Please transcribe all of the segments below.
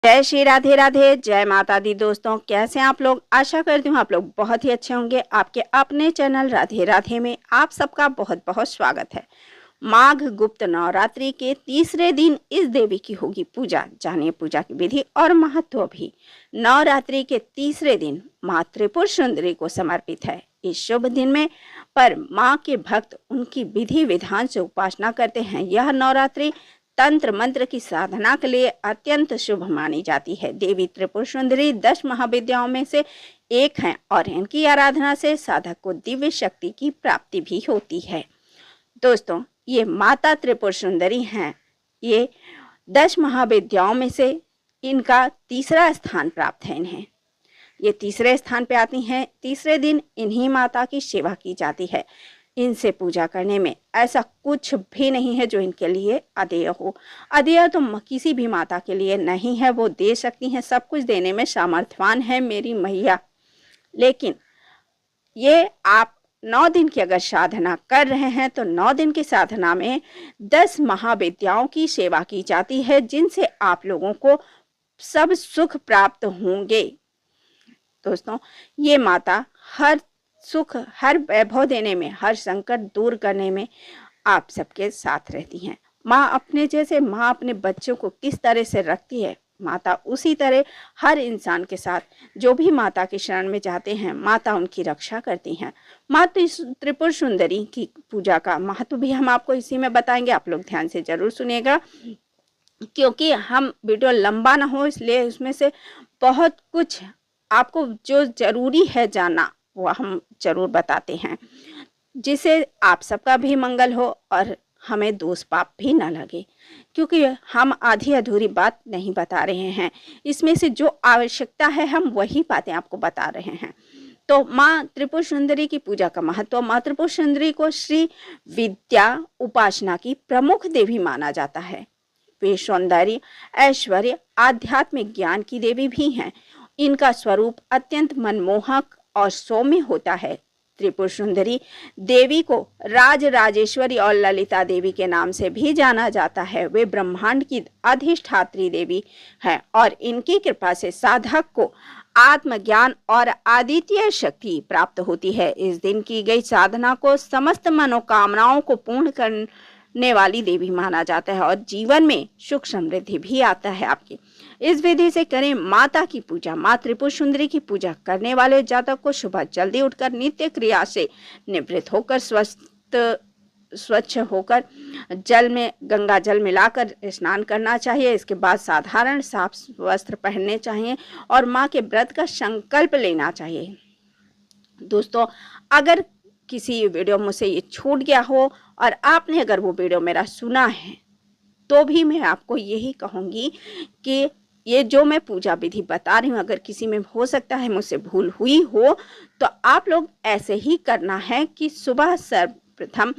जय श्री राधे राधे, जय माता दी। दोस्तों, कैसे हैं आप लोग? आशा करती हूँ आप लोग बहुत ही अच्छे होंगे। आपके अपने चैनल राधे राधे में आप सबका बहुत बहुत स्वागत है। माघ गुप्त नवरात्रि के तीसरे दिन इस देवी की होगी पूजा। जानिए पूजा की विधि और महत्व भी। नवरात्रि के तीसरे दिन माँ त्रिपुर सुंदरी को समर्पित है। इस शुभ दिन में पर माँ के भक्त उनकी विधि विधान से उपासना करते हैं। यह नवरात्रि तंत्र मंत्र की साधना के लिए अत्यंत शुभ मानी जाती है। देवी त्रिपुर सुंदरी 10 महाविद्याओं में से एक हैं और इनकी आराधना से साधक को दिव्य शक्ति की प्राप्ति भी होती है। दोस्तों, ये माता त्रिपुर सुंदरी हैं। ये 10 महाविद्याओं में से इनका तीसरा स्थान प्राप्त है। इन्हें ये तीसरे स्थान पे आती हैं। तीसरे दिन इन्हीं माता की सेवा की जाती है। इनसे पूजा करने में ऐसा कुछ भी नहीं है जो इनके लिए अदेय हो। अदेय तो किसी भी माता के लिए नहीं है। वो दे सकती हैं, सब कुछ देने में सामर्थ्यवान है मेरी मैया। लेकिन ये आप 9 दिन की अगर साधना कर रहे हैं तो 9 दिन की साधना में 10 महाविद्याओं की सेवा की जाती है, जिनसे आप लोगों को सब सुख प्राप्त होंगे। दोस्तों, ये माता हर सुख, हर वैभव देने में, हर संकट दूर करने में आप सबके साथ रहती हैं। माँ अपने जैसे माँ अपने बच्चों को किस तरह से रखती है, माता उसी तरह हर इंसान के साथ जो भी माता की शरण में जाते हैं, माता उनकी रक्षा करती हैं। माँ त्रिपुर सुंदरी की पूजा का महत्व भी हम आपको इसी में बताएंगे। आप लोग ध्यान से जरूर सुनिएगा, क्योंकि हम वीडियो लंबा ना हो इसलिए उसमें से बहुत कुछ आपको जो जरूरी है जानना वो हम जरूर बताते हैं, जिससे आप सबका भी मंगल हो और हमें दोष पाप भी ना लगे, क्योंकि हम आधी अधूरी बात नहीं बता रहे हैं। इसमें से जो आवश्यकता है हम वही बातें आपको बता रहे हैं। तो माँ त्रिपुर सुंदरी की पूजा का महत्व। माँ त्रिपुर सुंदरी को श्री विद्या उपासना की प्रमुख देवी माना जाता है। वे सौंदर्य, ऐश्वर्य, आध्यात्मिक ज्ञान की देवी भी हैं। इनका स्वरूप अत्यंत मनमोहक और सौम्य होता है। त्रिपुर सुंदरी देवी को राज राजेश्वरी और ललिता देवी के नाम से भी जाना जाता है। वे ब्रह्मांड की अधिष्ठात्री देवी है और इनकी कृपा से साधक को आत्मज्ञान और आदित्य शक्ति प्राप्त होती है। इस दिन की गई साधना को समस्त मनोकामनाओं को पूर्ण करने वाली देवी माना जाता है और जीवन में सुख समृद्धि भी आता है आपकी। इस विधि से करें माता की पूजा। माँ त्रिपुर सुंदरी की पूजा करने वाले जातक को सुबह जल्दी उठकर नित्य क्रिया से निवृत्त होकर स्वच्छ होकर जल में गंगा जल मिलाकर स्नान करना चाहिए। इसके बाद साधारण साफ वस्त्र पहनने चाहिए और माँ के व्रत का संकल्प लेना चाहिए। दोस्तों, अगर किसी वीडियो मुझसे ये छूट गया हो और आपने अगर वो वीडियो मेरा सुना है तो भी मैं आपको यही कहूँगी कि ये जो मैं पूजा विधि बता रही हूँ, अगर किसी में हो सकता है मुझसे भूल हुई हो तो आप लोग ऐसे ही करना है कि सुबह सर्वप्रथम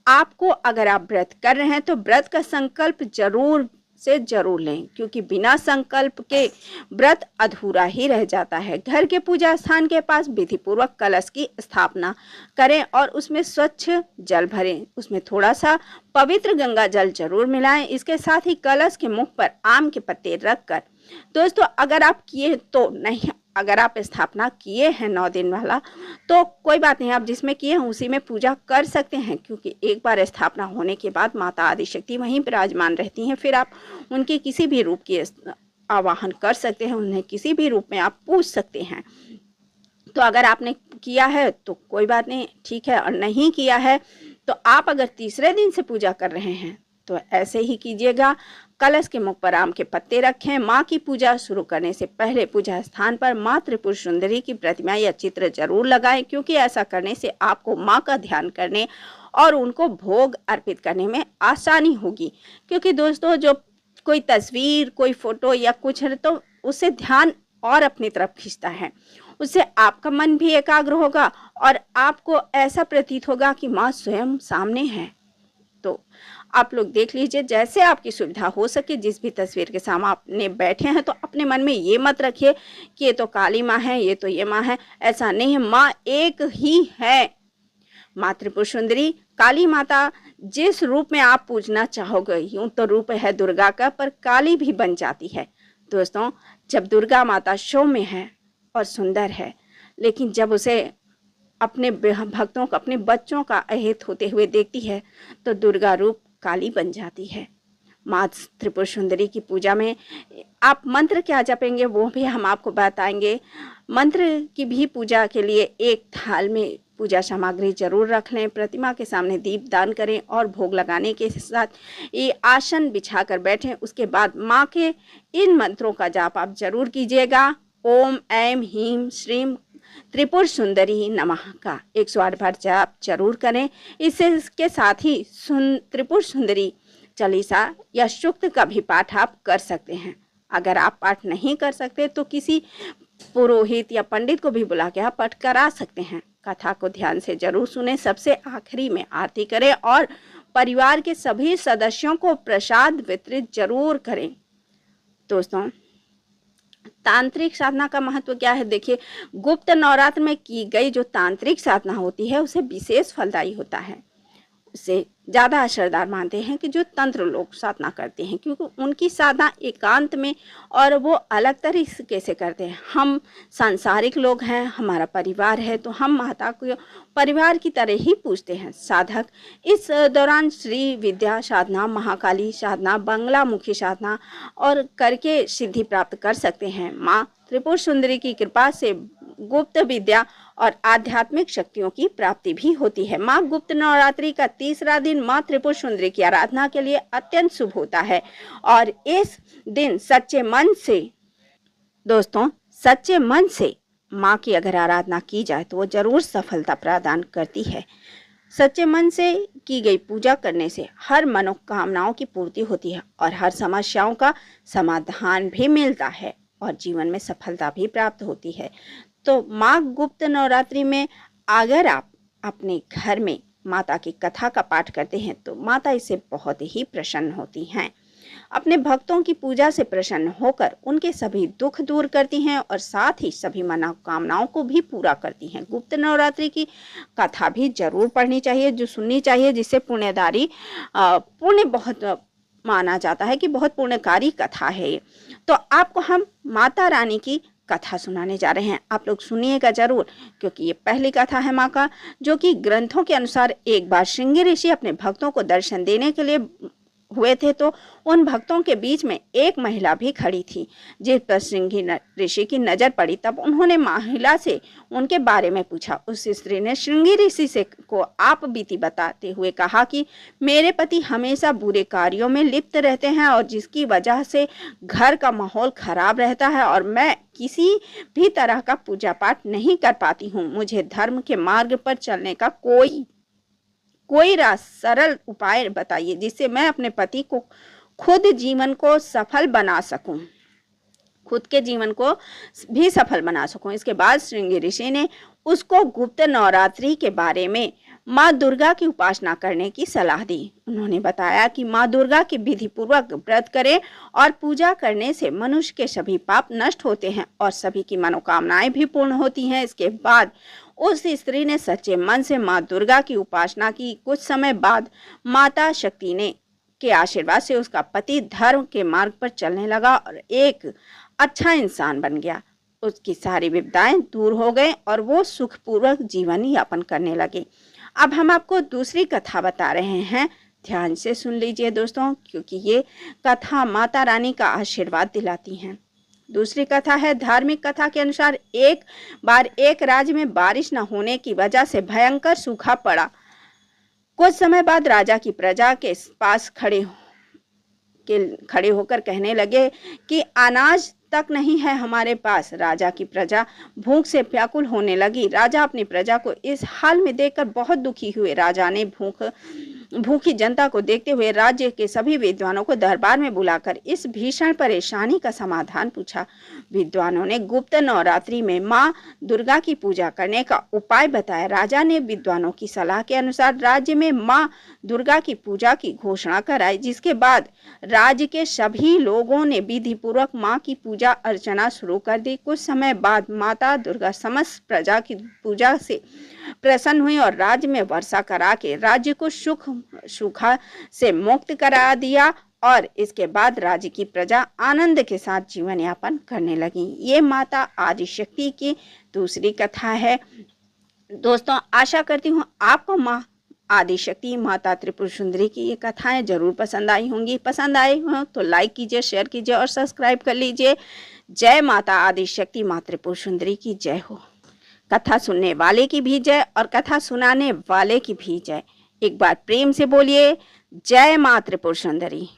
आपको, अगर आप व्रत कर रहे हैं तो व्रत का संकल्प जरूर से जरूर लें, क्योंकि बिना संकल्प के व्रत अधूरा ही रह जाता है। घर के पूजा स्थान के पास विधि पूर्वक कलश की स्थापना करें और उसमें स्वच्छ जल भरें। उसमें थोड़ा सा पवित्र गंगा जल जरूर मिलाएं। इसके साथ ही कलश के मुख पर आम के पत्ते रखकर, दोस्तों अगर आप किए तो नहीं, अगर आप स्थापना किए हैं 9 दिन वाला तो कोई बात नहीं, आप जिसमें किए हैं उसी में पूजा कर सकते हैं, क्योंकि एक बार स्थापना होने के बाद माता आदिशक्ति वहीं विराजमान रहती हैं। फिर आप उनके किसी भी रूप की आवाहन कर सकते हैं, उन्हें किसी भी रूप में आप पूज सकते हैं। तो अगर आपने किया है तो कोई बात नहीं, ठीक है, और नहीं किया है तो आप अगर तीसरे दिन से पूजा कर रहे हैं तो ऐसे ही कीजिएगा। कलश के मुख पर आम के पत्ते रखें। माँ की पूजा शुरू करने से पहले पूजा स्थान पर माँ त्रिपुर सुंदरी की प्रतिमा या चित्र जरूर लगाएं, क्योंकि ऐसा करने से आपको माँ का ध्यान करने और उनको भोग अर्पित करने में आसानी होगी। क्योंकि दोस्तों, जो कोई तस्वीर, कोई फोटो या कुछ है तो उससे ध्यान और अपनी तरफ खींचता है, उससे आपका मन भी एकाग्र होगा और आपको ऐसा प्रतीत होगा कि माँ स्वयं सामने है। तो आप लोग देख लीजिए, जैसे आपकी सुविधा हो सके, जिस भी तस्वीर के सामने आपने बैठे हैं तो अपने मन में ये मत रखिए कि ये तो काली माँ है, ये तो ये माँ है। ऐसा नहीं है, माँ एक ही है। माँ त्रिपुर सुंदरी काली माता जिस रूप में आप पूजना चाहोगे, यूं तो रूप है दुर्गा का, पर काली भी बन जाती है। दोस्तों, जब दुर्गा माता सौम्य है और सुंदर है, लेकिन जब उसे अपने भक्तों को, अपने बच्चों का अहित होते हुए देखती है तो दुर्गा रूप काली बन जाती है। माँ त्रिपुर सुंदरी की पूजा में आप मंत्र क्या जपेंगे वो भी हम आपको बताएंगे। मंत्र की भी पूजा के लिए एक थाल में पूजा सामग्री जरूर रख लें, प्रतिमा के सामने दीप दान करें और भोग लगाने के साथ ये आसन बिछाकर बैठें। उसके बाद माँ के इन मंत्रों का जाप आप जरूर कीजिएगा। ओम ऐं ह्रीं श्रीं त्रिपुर सुंदरी नमः का 108 बार जाप जरूर करें। इसके साथ ही त्रिपुर सुंदरी चालीसा या सूक्त का भी पाठ आप कर सकते हैं। अगर आप पाठ नहीं कर सकते तो किसी पुरोहित या पंडित को भी बुला के आप पाठ करा सकते हैं। कथा को ध्यान से जरूर सुने, सबसे आखिरी में आरती करें और परिवार के सभी सदस्यों को प्रसाद वितरित जरूर करें। दोस्तों, तांत्रिक साधना का महत्व क्या है? देखिए, गुप्त नवरात्र में की गई जो तांत्रिक साधना होती है उसे विशेष फलदायी होता है। उसे ज़्यादा असरदार मानते हैं कि जो तंत्र लोग साधना करते हैं, क्योंकि उनकी साधना एकांत में और वो अलग तरीके से करते हैं। हम सांसारिक लोग हैं, हमारा परिवार है, तो हम माता को परिवार की तरह ही पूजते हैं। साधक इस दौरान श्री विद्या साधना, महाकाली साधना, बंगला मुखी साधना और करके सिद्धि प्राप्त कर सकते हैं। माँ त्रिपुर सुंदरी की कृपा से गुप्त विद्या और आध्यात्मिक शक्तियों की प्राप्ति भी होती है। माँ गुप्त नवरात्रि का तीसरा दिन माँ त्रिपुर सुंदरी की आराधना के लिए अत्यंत शुभ होता है और इस दिन सच्चे मन से माँ की अगर आराधना की जाए तो वो जरूर सफलता प्रदान करती है। सच्चे मन से की गई पूजा करने से हर मनोकामनाओं की पूर्ति होती है और हर समस्याओं का समाधान भी मिलता है और जीवन में सफलता भी प्राप्त होती है। तो माँ गुप्त नवरात्रि में अगर आप अपने घर में माता की कथा का पाठ करते हैं तो माता इससे बहुत ही प्रसन्न होती हैं। अपने भक्तों की पूजा से प्रसन्न होकर उनके सभी दुख दूर करती हैं और साथ ही सभी मनोकामनाओं को भी पूरा करती हैं। गुप्त नवरात्रि की कथा भी जरूर पढ़नी चाहिए, जो सुननी चाहिए, जिससे पुण्यदारी पुण्य बहुत माना जाता है कि बहुत पुण्यकारी कथा है ये। तो आपको हम माता रानी की कथा सुनाने जा रहे हैं, आप लोग सुनिएगा जरूर, क्योंकि ये पहली कथा है माँ का, जो कि ग्रंथों के अनुसार एक बार श्रृंगी ऋषि अपने भक्तों को दर्शन देने के लिए हुए थे, तो उन भक्तों के बीच में एक महिला भी खड़ी थी जिस पर श्रृंगी ऋषि की नजर पड़ी। तब उन्होंने महिला से उनके बारे में पूछा। उस स्त्री ने श्रृंगी ऋषि से को आप बीती बताते हुए कहा कि मेरे पति हमेशा बुरे कार्यों में लिप्त रहते हैं और जिसकी वजह से घर का माहौल खराब रहता है और मैं किसी भी तरह का पूजा पाठ नहीं कर पाती हूँ। मुझे धर्म के मार्ग पर चलने का कोई सरल उपाय बताइए जिससे मैं अपने पति को खुद जीवन को सफल बना सकूं, खुद के जीवन को भी सफल बना सकूं। इसके बाद श्रृंगी ऋषि ने उसको गुप्त नवरात्रि के बारे में माँ दुर्गा की उपासना करने की सलाह दी। उन्होंने बताया कि माँ दुर्गा की विधि पूर्वक व्रत करें और पूजा करने से मनुष्य के सभी पाप नष्ट होते हैं और सभी की मनोकामनाएं भी पूर्ण होती हैं। इसके बाद उस स्त्री ने सच्चे मन से माँ दुर्गा की उपासना की। कुछ समय बाद माता शक्ति ने के आशीर्वाद से उसका पति धर्म के मार्ग पर चलने लगा और एक अच्छा इंसान बन गया। उसकी सारी विपदाएं दूर हो गए और वो सुखपूर्वक जीवन यापन करने लगे। अब हम आपको दूसरी कथा बता रहे हैं, ध्यान से सुन लीजिए दोस्तों, क्योंकि ये कथा माता रानी का आशीर्वाद दिलाती हैं। दूसरी कथा है, धार्मिक कथा के अनुसार एक बार एक राज्य में बारिश न होने की वजह से भयंकर सूखा पड़ा। कुछ समय बाद राजा की प्रजा के पास खड़े होकर कहने लगे कि अनाज तक नहीं है हमारे पास। राजा की प्रजा भूख से व्याकुल होने लगी। राजा अपनी प्रजा को इस हाल में देखकर बहुत दुखी हुए। राजा ने भूखी जनता को देखते हुए राज्य के सभी विद्वानों को दरबार में बुलाकर इस भीषण परेशानी का समाधान पूछा। विद्वानों ने गुप्त नवरात्रि में माँ दुर्गा की पूजा करने का उपाय बताया। राजा ने विद्वानों की सलाह के अनुसार राज्य में माँ दुर्गा की पूजा की घोषणा कराई, जिसके बाद राज्य के सभी लोगों ने विधि पूर्वक माँ की पूजा अर्चना शुरू कर दी। कुछ समय बाद माता दुर्गा समस्त प्रजा की पूजा से प्रसन्न हुई और राज्य में वर्षा करा के राज्य को सूखा से मुक्त करा दिया और इसके बाद राज्य की प्रजा आनंद के साथ जीवन यापन करने लगी। ये माता आदिशक्ति की दूसरी कथा है। दोस्तों, आशा करती हूँ आपको माँ आदिशक्ति माता त्रिपुर सुंदरी की ये कथाएं जरूर पसंद आई होंगी। पसंद आई हो तो लाइक कीजिए, शेयर कीजिए और सब्सक्राइब कर लीजिए। जय माता आदिशक्ति माँ त्रिपुर सुंदरी की जय हो। कथा सुनने वाले की भी जय और कथा सुनाने वाले की भी जय। एक बार प्रेम से बोलिए, जय माँ त्रिपुर सुंदरी।